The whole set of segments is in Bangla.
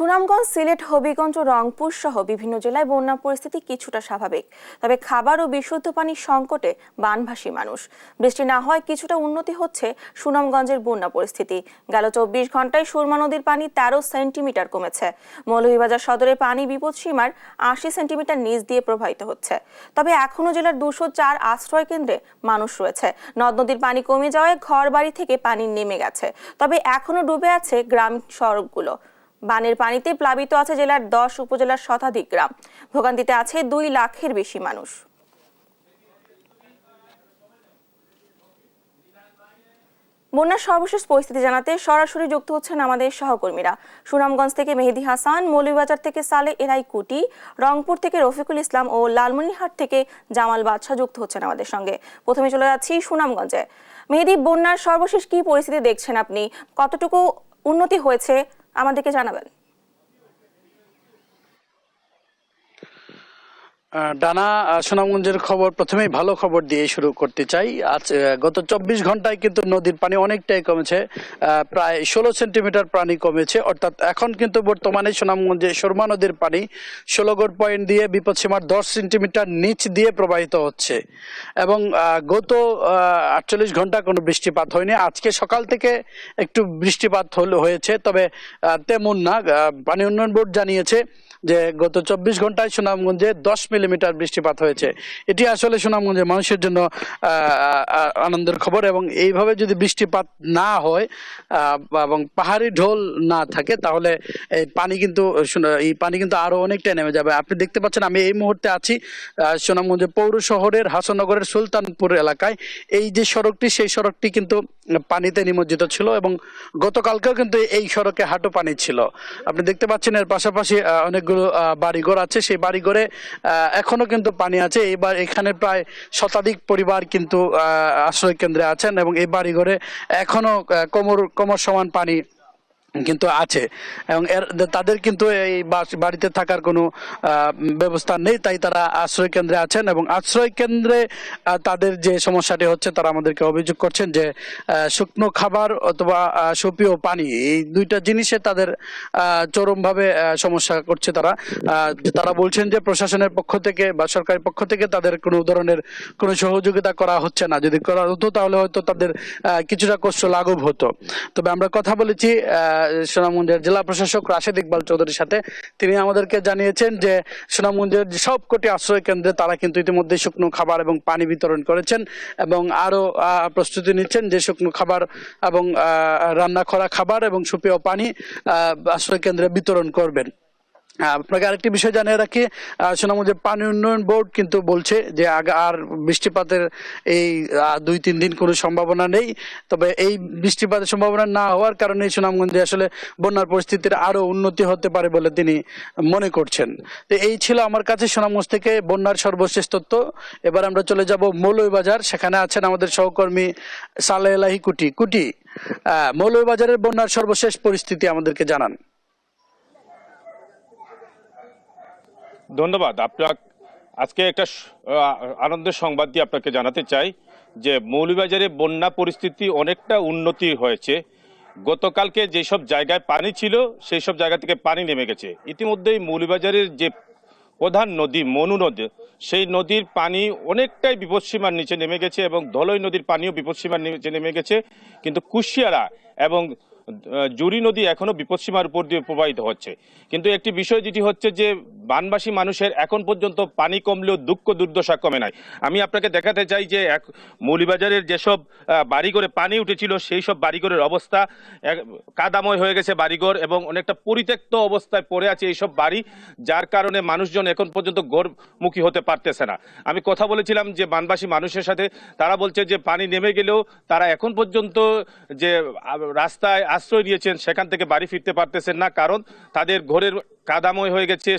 সুনামগঞ্জ, সিলেট, হবিগঞ্জ ও রংপুর সহ বিভিন্ন জেলায় বন্যা পরিস্থিতি কিছুটা স্বাভাবিক। তবে খাবার ও বিশুদ্ধ পানির সংকটে বানভাসী মানুষ। বৃষ্টি না হয় কিছুটা উন্নতি হচ্ছে সুনামগঞ্জের বন্যা পরিস্থিতি। গেল 24 ঘন্টায় সুরমা নদীর পানি 13 সেন্টিমিটার কমেছে। মৌলভীবাজার সদরে পানি বিপদসীমার 80 সেন্টিমিটার নিচ দিয়ে প্রবাহিত হচ্ছে। তবে এখনও জেলার 204 আশ্রয় কেন্দ্রে মানুষ রয়েছে। নদ নদীর পানি কমে যাওয়ায় ঘর বাড়ি থেকে পানি নেমে গেছে। তবে এখনও ডুবে আছে গ্রাম সড়কগুলো। বানের পানিতে প্লাবিত আছে জেলার 10 উপজেলার শতাধিক গ্রাম। ভোগান্তিতে আছে 2 লাখের বেশি মানুষ। বন্যার সর্বশেষ পরিস্থিতি জানাতে সরাসরি যুক্ত হচ্ছেন আমাদের সহকর্মীরা। সুনামগঞ্জ থেকে মেহেদি হাসান, মৌলভীবাজার থেকে সালে এরাই কুটি, রংপুর থেকে রফিকুল ইসলাম ও লালমনিরহাট থেকে জামাল বাদশা যুক্ত হচ্ছেন আমাদের সঙ্গে। প্রথমে চলে যাচ্ছি সুনামগঞ্জে। মেহেদি, বন্যার সর্বশেষ কি পরিস্থিতি দেখছেন আপনি? কতটুকু উন্নতি হয়েছে আমাদেরকে জানাবেন। ডানা, সুনামগঞ্জের খবর প্রথমেই ভালো খবর দিয়ে শুরু করতে চাই। আজ গত 24 ঘন্টায় কিন্তু নদীর পানি অনেকটাই কমেছে, প্রায় 16 সেন্টিমিটার পানি কমেছে। অর্থাৎ এখন কিন্তু বর্তমানে সুনামগঞ্জে সুরমা নদীর পানি 16 গড় পয়েন্ট দিয়ে বিপদসীমার 10 সেন্টিমিটার নিচ দিয়ে প্রবাহিত হচ্ছে এবং গত 48 ঘন্টা কোনো বৃষ্টিপাত হয়নি। আজকে সকাল থেকে একটু বৃষ্টিপাত হয়েছে, তবে তেমন না। পানি উন্নয়ন বোর্ড জানিয়েছে যে গত 24 ঘন্টায় সুনামগঞ্জে 10 মিলিমিটার বৃষ্টিপাত হয়েছে। এটি আসলে সুনামগঞ্জের মানুষের জন্য আনন্দের খবর। এবং এইভাবে যদি বৃষ্টিপাত না হয় এবং পাহাড়ি ঢোল না থাকে, তাহলে এই পানি কিন্তু আরো অনেকটাই নেমে যাবে। আপনি দেখতে পাচ্ছেন আমি এই মুহূর্তে আছি সুনামগঞ্জের পৌর শহরের হাসনগরের সুলতানপুর এলাকায়। এই যে সড়কটি, সেই সড়কটি কিন্তু পানিতে নিমজ্জিত ছিল এবং গতকালকেও কিন্তু এই সড়কে হাঁটু পানি ছিল। আপনি দেখতে পাচ্ছেন এর পাশাপাশি অনেকগুলো বাড়িঘর আছে, সেই বাড়িঘরে এখনো কিন্তু পানি আছে। এইবার এখানে প্রায় শতাধিক পরিবার কিন্তু আশ্রয় কেন্দ্রে আছেন এবং এই বাড়িঘরে এখনো কোমর সমান পানি কিন্তু আছে এবং তাদের কিন্তু এই বাড়িতে থাকার কোনো ব্যবস্থা নেই, তাই তারা আশ্রয় কেন্দ্রে আছেন। এবং আশ্রয় কেন্দ্রে তাদের যে সমস্যাটি হচ্ছে, তারা আমাদেরকে অভিযোগ করছেন যে শুকনো খাবার অথবা সুপেয় পানি, এই দুইটা জিনিসে তাদের চরমভাবে সমস্যা করছে। তারা বলছেন যে প্রশাসনের পক্ষ থেকে বা সরকারের পক্ষ থেকে তাদের কোনো ধরনের কোনো সহযোগিতা করা হচ্ছে না। যদি করা হতো তাহলে হয়তো তাদের কিছুটা কষ্ট লাঘব হতো। তবে আমরা কথা বলেছি সুনামগঞ্জের জেলা প্রশাসক রাশেদ ইকবাল চৌধুরীর সাথে। তিনি আমাদেরকে জানিয়েছেন যে সুনামগঞ্জের সবকটি আশ্রয় কেন্দ্রে তারা কিন্তু ইতিমধ্যে শুকনো খাবার এবং পানি বিতরণ করেছেন এবং আরো প্রস্তুতি নিচ্ছেন যে শুকনো খাবার এবং রান্না করা খাবার এবং সুপেয় পানি আশ্রয় কেন্দ্রে বিতরণ করবেন। আপনাকে আরেকটি বিষয় জানিয়ে রাখি, সুনামগঞ্জের পানি উন্নয়ন বোর্ড কিন্তু বলছে যে আর বৃষ্টিপাতের এই 2-3 দিন কোনো সম্ভাবনা নেই। তবে এই বৃষ্টিপাতের সম্ভাবনা না হওয়ার কারণে সুনামগঞ্জে আসলে বন্যার পরিস্থিতির আরো উন্নতি হতে পারে বলে তিনি মনে করছেন। তো এই ছিল আমার কাছে সুনামগঞ্জ থেকে বন্যার সর্বশেষ তথ্য। এবার আমরা চলে যাব মৌলভীবাজার। সেখানে আছেন আমাদের সহকর্মী সালে এলাহি কুটি। মৌলভীবাজারের বন্যার সর্বশেষ পরিস্থিতি আমাদেরকে জানান। ধন্যবাদ। আপনার আজকে একটা আনন্দের সংবাদ দিয়ে আপনাকে জানাতে চাই যে মৌলভীবাজারে বন্যা পরিস্থিতি অনেকটা উন্নতি হয়েছে। গতকালকে যেসব জায়গায় পানি ছিল সেই সব জায়গা থেকে পানি নেমে গেছে। ইতিমধ্যেই মৌলভীবাজারের যে প্রধান নদী মনু নদী, সেই নদীর পানি অনেকটাই বিপদসীমার নিচে নেমে গেছে এবং ধলই নদীর পানিও বিপদসীমার নিচে নেমে গেছে। কিন্তু কুশিয়ারা এবং জুরি নদী এখনো বিপদসীমার উপর দিয়ে প্রবাহিত হচ্ছে। কিন্তু একটি বিষয় যেটি হচ্ছে যে বানবাসী মানুষের এখন পর্যন্ত পানি কমলেও দুঃখ দুর্দশা কমে নাই। আমি আপনাকে দেখাতে চাই যে মৌলভীবাজারের যেসব বাড়িঘরে পানি উঠেছিল সেই সব বাড়িঘরের অবস্থা কাদাময় হয়ে গেছে বাড়িঘর এবং অনেকটা পরিত্যক্ত অবস্থায় পড়ে আছে এইসব বাড়ি, যার কারণে মানুষজন এখন পর্যন্ত ঘরমুখী হতে পারতেছে না। আমি কথা বলেছিলাম যে বানবাসী মানুষের সাথে, তারা বলছে যে পানি নেমে গেলেও তারা এখন পর্যন্ত যে রাস্তায় আশ্রয় নিয়েছেন সেখান থেকে বাড়ি ফিরতে পারতেছেন না, কারণ তাদের ঘরের কাদাময় হয়ে গেছে,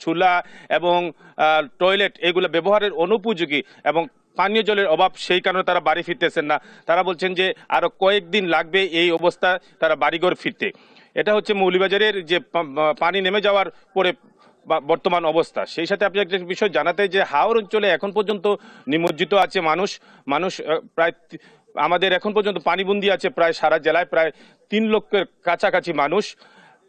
চুলা এবং টয়লেট এগুলো ব্যবহারের অনুপযোগী এবং পানীয় জলের অভাব, সেই কারণে তারা বাড়ি ফিরতেছেন না। তারা বলছেন যে আরো কয়েকদিন লাগবে এই অবস্থা তারা বাড়িঘর ফিরতে। এটা হচ্ছে মৌলভীবাজারের যে পানি নেমে যাওয়ার পরে বর্তমান অবস্থা। সেই সাথে আপনি একটা বিষয় জানাতে যে হাওর অঞ্চলে এখন পর্যন্ত নিমজ্জিত আছে মানুষ প্রায় আমাদের এখন পর্যন্ত পানিবন্দী আছে প্রায় সারা জেলায় প্রায় 3 লক্ষের কাছাকাছি মানুষ।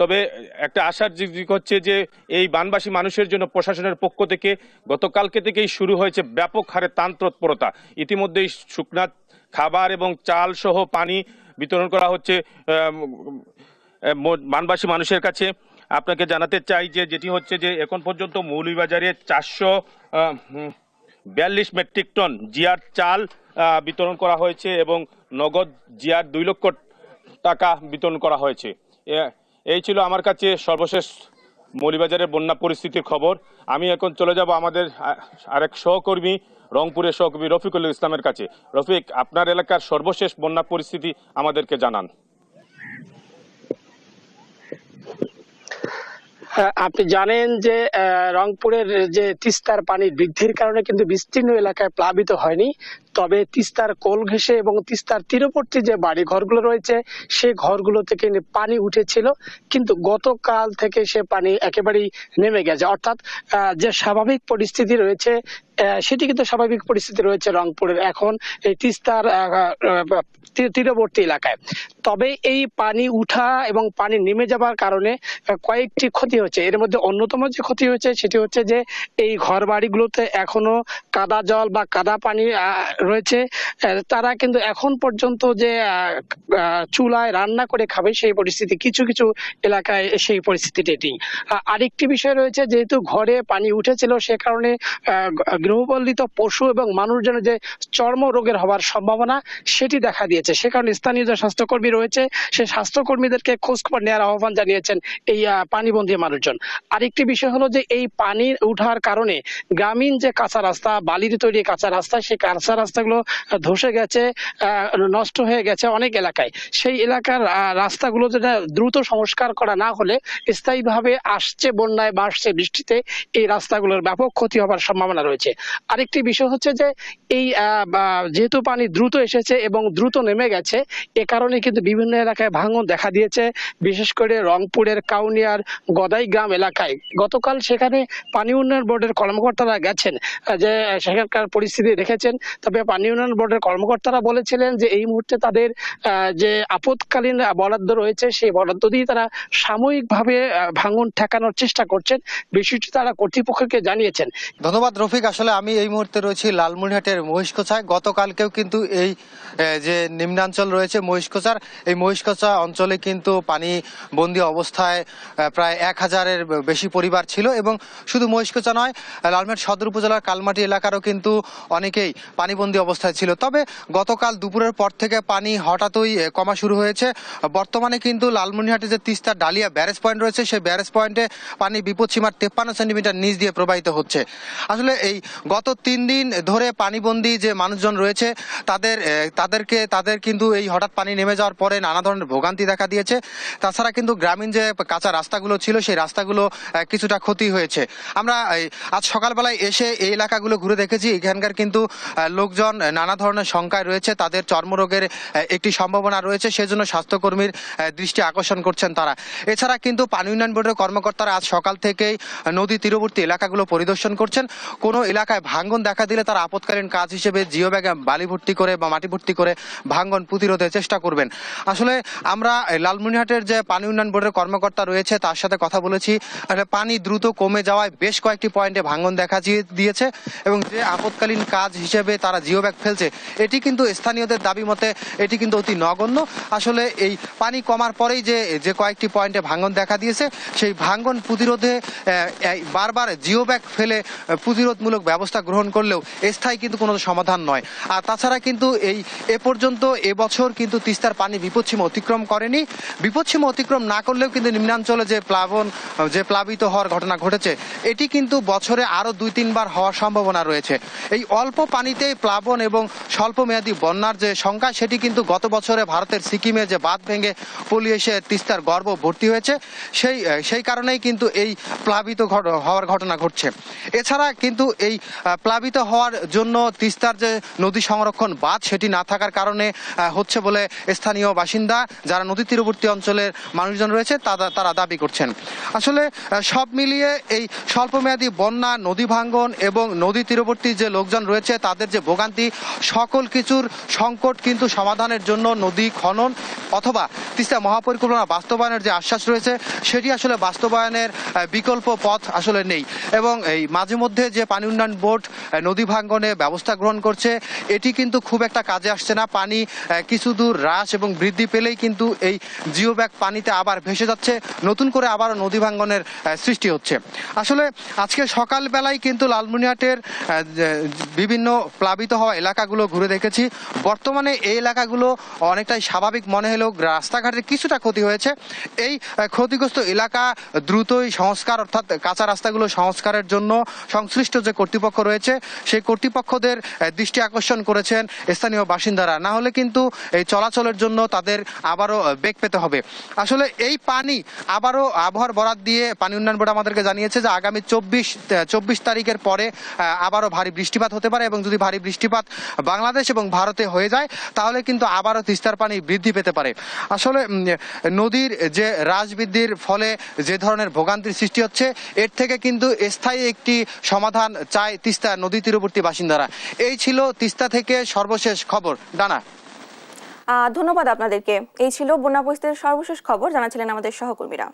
তবে একটা আশার দিক হচ্ছে যে এই বানবাসী মানুষের জন্য প্রশাসনের পক্ষ থেকে গতকালকে থেকেই শুরু হয়েছে ব্যাপক হারে ত্রাণ তৎপরতা। ইতিমধ্যেই শুকনা খাবার এবং চাল সহ পানি বিতরণ করা হচ্ছে বানবাসী মানুষের কাছে। আপনাকে জানাতে চাই যে যেটি হচ্ছে যে এখন পর্যন্ত মৌলভীবাজারে 442 মেট্রিক টন জিআর চাল বিতরণ করা হয়েছে এবং নগদ জিআর 2 লক্ষ টাকা বিতরণ করা হয়েছে। এই ছিল আমার কাছে সর্বশেষ মৌলভীবাজারের বন্যা পরিস্থিতির খবর। আমি এখন চলে যাব আমাদের আরেক সহকর্মী, রংপুরের সহকর্মী রফিকুল ইসলামের কাছে। রফিক, আপনার এলাকার সর্বশেষ বন্যা পরিস্থিতি আমাদেরকে জানান। আপনি জানেন যে রংপুরের যে তিস্তার পানি বৃদ্ধির কারণে কিন্তু বিস্তীর্ণ এলাকায় প্লাবিত হয়নি, তবে তিস্তার কোল ঘেঁষে এবং তিস্তার তীরবর্তী যে বাড়ি ঘরগুলো রয়েছে সে ঘরগুলো থেকে পানি উঠেছিল, কিন্তু গতকাল থেকে সে পানি একেবারেই নেমে গেছে। অর্থাৎ যে স্বাভাবিক পরিস্থিতি রয়েছে সেটি কিন্তু স্বাভাবিক পরিস্থিতি রয়েছে রংপুরের এখন এই তিস্তার তীরবর্তী এলাকায়। তবে এই পানি উঠা এবং পানি নেমে যাবার কারণে কয়েকটি ক্ষতি হচ্ছে। এর মধ্যে অন্যতম যে ক্ষতি হয়েছে সেটি হচ্ছে যে এই ঘর বাড়িগুলোতে এখনো কাদা জল বা কাদা পানি রয়েছে। তারা কিন্তু এখন পর্যন্ত যে চুলায় রান্না করে খাবে সেই পরিস্থিতি কিছু কিছু এলাকায়, সেই পরিস্থিতিটি এটি। আরেকটি বিষয় রয়েছে, যেহেতু ঘরে পানি উঠেছিল সে কারণে গৃহপালিত পশু এবং মানুষজনের যে চর্ম রোগের হওয়ার সম্ভাবনা সেটি দেখা দিয়েছে। সে কারণে স্থানীয় যে স্বাস্থ্যকর্মী রয়েছে সেই স্বাস্থ্যকর্মীদেরকে খোঁজখবর নেওয়ার আহ্বান জানিয়েছেন এই পানিবন্দী মানুষজন। আরেকটি বিষয় হলো যে এই পানি উঠার কারণে গ্রামীণ যে কাঁচা রাস্তা, বালির তৈরি কাঁচা রাস্তা, সেই কাঁচা রাস্তাগুলো ধসে গেছে, নষ্ট হয়ে গেছে অনেক এলাকায়। সেই এলাকার রাস্তাগুলো যেটা দ্রুত সংস্কার করা না হলে স্থায়ীভাবে আসছে বন্যায় বা আসছে বৃষ্টিতে এই রাস্তাগুলোর ব্যাপক ক্ষতি হবার সম্ভাবনা রয়েছে। আরেকটি বিষয় হচ্ছে যে এই যেহেতু পানি দ্রুত এসেছে এবং দ্রুত নেমে গেছে, এ কারণে কিন্তু বিভিন্ন এলাকায় ভাঙন দেখা দিয়েছে। বিশেষ করে রংপুরের কাউনিয়ার গদাই গ্রাম এলাকায় গতকাল সেখানে পানি উন্নয়ন বোর্ডের কর্মকর্তারা গেছেন, যে সেখানকার পরিস্থিতি দেখেছেন। তবে পানি উন্নয়ন বোর্ডের কর্মকর্তারা বলেছিলেন যে এই মুহূর্তে তাদের যে আপৎকালীন বরাদ্দ রয়েছে সেই বরাদ্দ দিয়ে তারা সাময়িকভাবে ভাঙন ঠেকানোর চেষ্টা করছেন। বিষয়টি তারা কর্তৃপক্ষকে জানিয়েছেন। ধন্যবাদ রফিক। আসলে আমি এই মুহূর্তে রয়েছি লালমনিরহাটের মহিষকোচায়। গতকালকেও কিন্তু এই যে নিম্নাঞ্চল রয়েছে মহিষকোচার, এই মহিষকোচা অঞ্চলে কিন্তু পানি বন্দি অবস্থায় প্রায় 1000-এর বেশি পরিবার ছিল এবং শুধু মহিষকোচা নয়, লালমনিরহাট সদর উপজেলার কালমাটি এলাকারও কিন্তু অনেকেই পানিবন্দি অবস্থায় ছিল। তবে গতকাল দুপুরের পর থেকে পানি হঠাৎই কমা শুরু হয়েছে। বর্তমানে কিন্তু লালমনিরহাটে যে তিস্তা ডালিয়া ব্যারেজ পয়েন্ট রয়েছে সেই ব্যারেজ পয়েন্টে পানি বিপদসীমার 53 সেন্টিমিটার নিচ দিয়ে প্রবাহিত হচ্ছে। আসলে এই গত 3 দিন ধরে পানিবন্দী যে মানুষজন রয়েছে তাদের কিন্তু এই হঠাৎ পানি নেমে যাওয়ার পরে নানা ধরনের ভোগান্তি দেখা দিয়েছে। তাছাড়া কিন্তু গ্রামীণ যে কাঁচা রাস্তাগুলো ছিল সেই রাস্তাগুলো কিছুটা ক্ষতি হয়েছে। আমরা আজ সকালবেলায় এসে এই এলাকাগুলো ঘুরে দেখেছি, এখানকার কিন্তু লোকজন নানা ধরনের শঙ্কায় রয়েছে, তাদের চর্মরোগের একটি সম্ভাবনা রয়েছে, সেজন্য স্বাস্থ্যকর্মীর দৃষ্টি আকর্ষণ করছেন তারা। এছাড়া কিন্তু পানি উন্নয়ন বোর্ডের কর্মকর্তারা আজ সকাল থেকেই নদী তীরবর্তী এলাকাগুলো পরিদর্শন করছেন। কোনো এলাকায় ভাঙ্গন দেখা দিলে তারা আপৎকালীন কাজ হিসেবে জিও ব্যাগে বালি ভর্তি করে বা মাটি ভর্তি করে ভাঙ্গন প্রতিরোধের চেষ্টা করবেন। আসলে আমরা লালমনিরহাটের যে পানি উন্নয়ন বোর্ডের কর্মকর্তা রয়েছে তার সাথে কথা বলেছি। পানি দ্রুত কমে যাওয়ায় বেশ কয়েকটি পয়েন্টে ভাঙ্গন দেখা দিয়েছে এবং যে আপৎকালীন কাজ হিসেবে তারা জিও ব্যাগ ফেলছে এটি কিন্তু স্থানীয়দের দাবি মতে এটি কিন্তু অতি নগণ্য। আসলে এই পানি কমার পরেই যে কয়েকটি পয়েন্টে ভাঙ্গন দেখা দিয়েছে সেই ভাঙ্গন প্রতিরোধে বারবার জিও ব্যাগ ফেলে প্রতিরোধমূলক ব্যবস্থা গ্রহণ করলেও স্থায়ী কিন্তু কোনো সমাধান নয়। আর তাছাড়া কিন্তু এ পর্যন্ত এবছর কিন্তু তিস্তার পানি বিপদসীমা অতিক্রম করেনি। বিপদসীমা অতিক্রম না করলেও কিন্তু নিম্নাঞ্চলে যে প্লাবিত হওয়ার ঘটনা ঘটেছে এটি কিন্তু বছরে আরো 2-3 বার হওয়ার সম্ভাবনা রয়েছে। এই অল্প পানিতে প্লাবন এবং স্বল্প মেয়াদী বন্যার যে সংখ্যা সেটি কিন্তু গত বছরে ভারতের সিকিমে যে বাঁধ ভেঙে পলিয়ে এসে তিস্তার গর্ভ ভর্তি হয়েছে সেই কারণেই কিন্তু এই প্লাবিত হওয়ার ঘটনা ঘটছে। এছাড়া কিন্তু এই প্লাবিত হওয়ার জন্য তিস্তার যে নদী সংরক্ষণ বাঁধ সেটি না থাকার কারণে হচ্ছে বলে স্থানীয় বাসিন্দা যারা নদী তীরবর্তী অঞ্চলের মানুষজন রয়েছে তারা দাবি করছেন। আসলে সব মিলিয়ে এই স্বল্পমেয়াদী বন্যা, নদী ভাঙ্গন এবং নদী তীরবর্তী যে লোকজন রয়েছে তাদের যে ভোগান্তি, সকল কিছুর সংকট কিন্তু সমাধানের জন্য নদী খনন অথবা তিস্তা মহাপরিকল্পনা বাস্তবায়নের যে আশ্বাস রয়েছে সেটি আসলে বাস্তবায়নের বিকল্প পথ আসলে নেই। এবং এই মাঝে মধ্যে যে পানি উন্নয়ন বোর্ড নদী ভাঙ্গনে ব্যবস্থা গ্রহণ করছে এটি কিন্তু খুব একটা কাজে আসছে না। পানি কিছু দূর হ্রাস এবং বৃদ্ধি পেলেই কিন্তু এই জিও ব্যাগ পানিতে আবার ভেসে যাচ্ছে, নতুন করে আবারও নদী ভাঙ্গনের সৃষ্টি হচ্ছে। আসলে আজকে সকালবেলায় কিন্তু লালমনিরহাটের বিভিন্ন প্লাবিত হওয়া এলাকাগুলো ঘুরে দেখেছি। বর্তমানে এই এলাকাগুলো অনেকটাই স্বাভাবিক মনে হলেও রাস্তাঘাটের কিছুটা ক্ষতি হয়েছে। এই ক্ষতিগ্রস্ত এলাকা দ্রুতই সংস্কার অর্থাৎ কাঁচা রাস্তাগুলো সংস্কারের জন্য সংশ্লিষ্ট যে কর্তৃপক্ষ রয়েছে সেই কর্তৃপক্ষদের দৃষ্টি আকর্ষণ করেছেন স্থানীয় বাসিন্দারা। না হলে কিন্তু এই চলাচলের জন্য তাদের আবারও বেগ পেতে হবে। আসলে এই পানি আবারও আবহাওয়ার বরাত দিয়ে পানি উন্নয়ন বোর্ড আমাদেরকে জানিয়েছে যে আগামী 24 তারিখের পরে আবারও ভারী বৃষ্টিপাত হতে পারে এবং যদি ভারী বৃষ্টিপাত বাংলাদেশ এবং ভারতে হয়ে যায় তাহলে কিন্তু আবারও তিস্তার পানি বৃদ্ধি পেতে পারে। আসলে নদীর যে হ্রাস বৃদ্ধির ফলে যে ধরনের ভোগান্তির সৃষ্টি হচ্ছে এর থেকে কিন্তু স্থায়ী একটি সমাধান চায় তিস্তা নদী তীরবর্তী বাসিন্দারা। এই ছিল তিস্তা থেকে সর্বশেষ খবর। ডানা, ধন্যবাদ আপনাদেরকে। এই ছিল বন্যা পরিস্থিতির সর্বশেষ খবর, জানাচ্ছিলেন আমাদের সহকর্মীরা।